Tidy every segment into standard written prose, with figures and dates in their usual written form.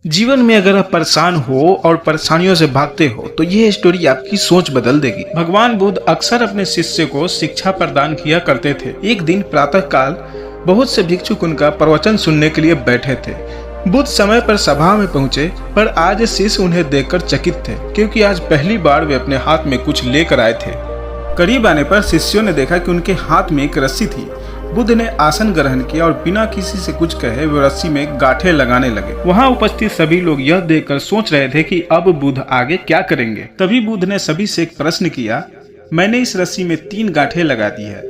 जीवन में अगर आप परेशान हो और परेशानियों से भागते हो तो ये स्टोरी आपकी सोच बदल देगी। भगवान बुद्ध अक्सर अपने शिष्य को शिक्षा प्रदान किया करते थे। एक दिन प्रातः काल बहुत से भिक्षुक उनका प्रवचन सुनने के लिए बैठे थे। बुद्ध समय पर सभा में पहुंचे, पर आज शिष्य उन्हें देखकर चकित थे, क्योंकि आज पहली बार वे अपने हाथ में कुछ लेकर आए थे। करीब आने पर शिष्यों ने देखा कि उनके हाथ में एक रस्सी थी। बुद्ध ने आसन ग्रहण किया और बिना किसी से कुछ कहे वे रस्सी में गांठें लगाने लगे। वहां उपस्थित सभी लोग यह देखकर सोच रहे थे कि अब बुद्ध आगे क्या करेंगे। तभी बुद्ध ने सभी से एक प्रश्न किया, मैंने इस रस्सी में 3 गांठें लगा दी है।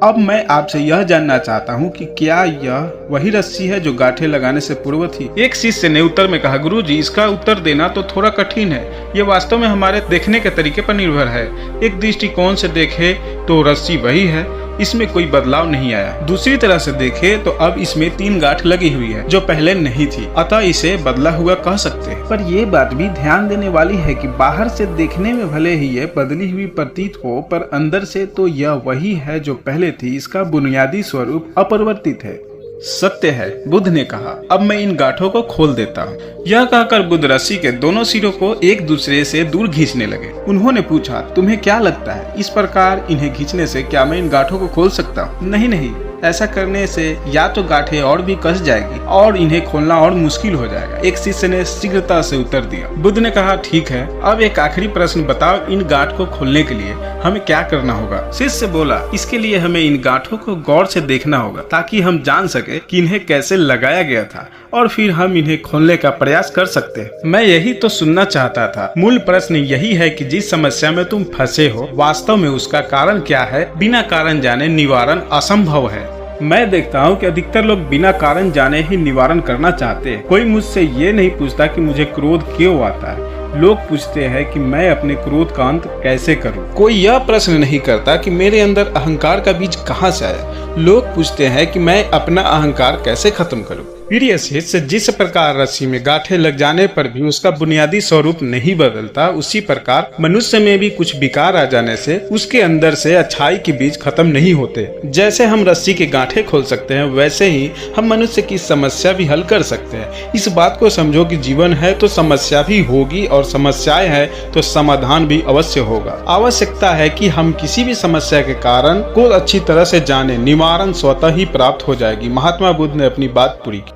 अब मैं आपसे यह जानना चाहता हूँ कि क्या यह वही रस्सी है जो गांठें लगाने से पूर्व थी। एक शिष्य ने उत्तर में कहा, गुरुजी, इसका उत्तर देना तो थोड़ा कठिन है। ये वास्तव में हमारे देखने के तरीके पर निर्भर है। एक दृष्टिकोण से देखे तो रस्सी वही है, इसमें कोई बदलाव नहीं आया। दूसरी तरह से देखे तो अब इसमें 3 गांठ लगी हुई है जो पहले नहीं थी, अतः इसे बदला हुआ कह सकते हैं। पर यह बात भी ध्यान देने वाली है कि बाहर से देखने में भले ही ये बदली हुई प्रतीत हो, पर अंदर से तो यह वही है जो पहले थी। इसका बुनियादी स्वरूप अपरिवर्तित है। सत्य है, बुद्ध ने कहा। अब मैं इन गांठों को खोल देता हूँ। यह कहकर बुद्ध रस्सी के दोनों सिरों को एक दूसरे से दूर खींचने लगे। उन्होंने पूछा, तुम्हें क्या लगता है, इस प्रकार इन्हें खींचने से क्या मैं इन गांठों को खोल सकता हूँ? नहीं, ऐसा करने से या तो गांठें और भी कस जाएगी और इन्हें खोलना और मुश्किल हो जाएगा। एक शिष्य ने शीघ्रता से उत्तर दिया। बुद्ध ने कहा, ठीक है, अब एक आखिरी प्रश्न बताओ, इन गांठ को खोलने के लिए हमें क्या करना होगा? शिष्य बोला, इसके लिए हमें इन गांठों को गौर से देखना होगा ताकि हम जान सके कि इन्हें कैसे लगाया गया था, और फिर हम इन्हें खोलने का प्रयास कर सकते हैं। मैं यही तो सुनना चाहता था। मूल प्रश्न यही है कि जिस समस्या में तुम फंसे हो, वास्तव में उसका कारण क्या है? बिना कारण जाने निवारण असंभव है। मैं देखता हूँ कि अधिकतर लोग बिना कारण जाने ही निवारण करना चाहते हैं। कोई मुझसे ये नहीं पूछता कि मुझे क्रोध क्यों आता है। लोग पूछते हैं कि मैं अपने क्रोध का अंत कैसे करूं। कोई यह प्रश्न नहीं करता कि मेरे अंदर अहंकार का बीज कहां से आया। लोग पूछते हैं कि मैं अपना अहंकार कैसे खत्म करूं। प्रिय शिष्य, जिस प्रकार रस्सी में गांठें लग जाने पर भी उसका बुनियादी स्वरूप नहीं बदलता, उसी प्रकार मनुष्य में भी कुछ विकार आ जाने से उसके अंदर से अच्छाई के बीज खत्म नहीं होते। जैसे हम रस्सी के गांठें खोल सकते हैं, वैसे ही हम मनुष्य की समस्या भी हल कर सकते हैं। इस बात को समझो कि जीवन है तो समस्या भी होगी, और समस्याएं है तो समाधान भी अवश्य होगा। आवश्यकता है कि हम किसी भी समस्या के कारण को अच्छी तरह से जाने, निवारण स्वतः ही प्राप्त हो जाएगी। महात्मा बुद्ध ने अपनी बात पूरी की।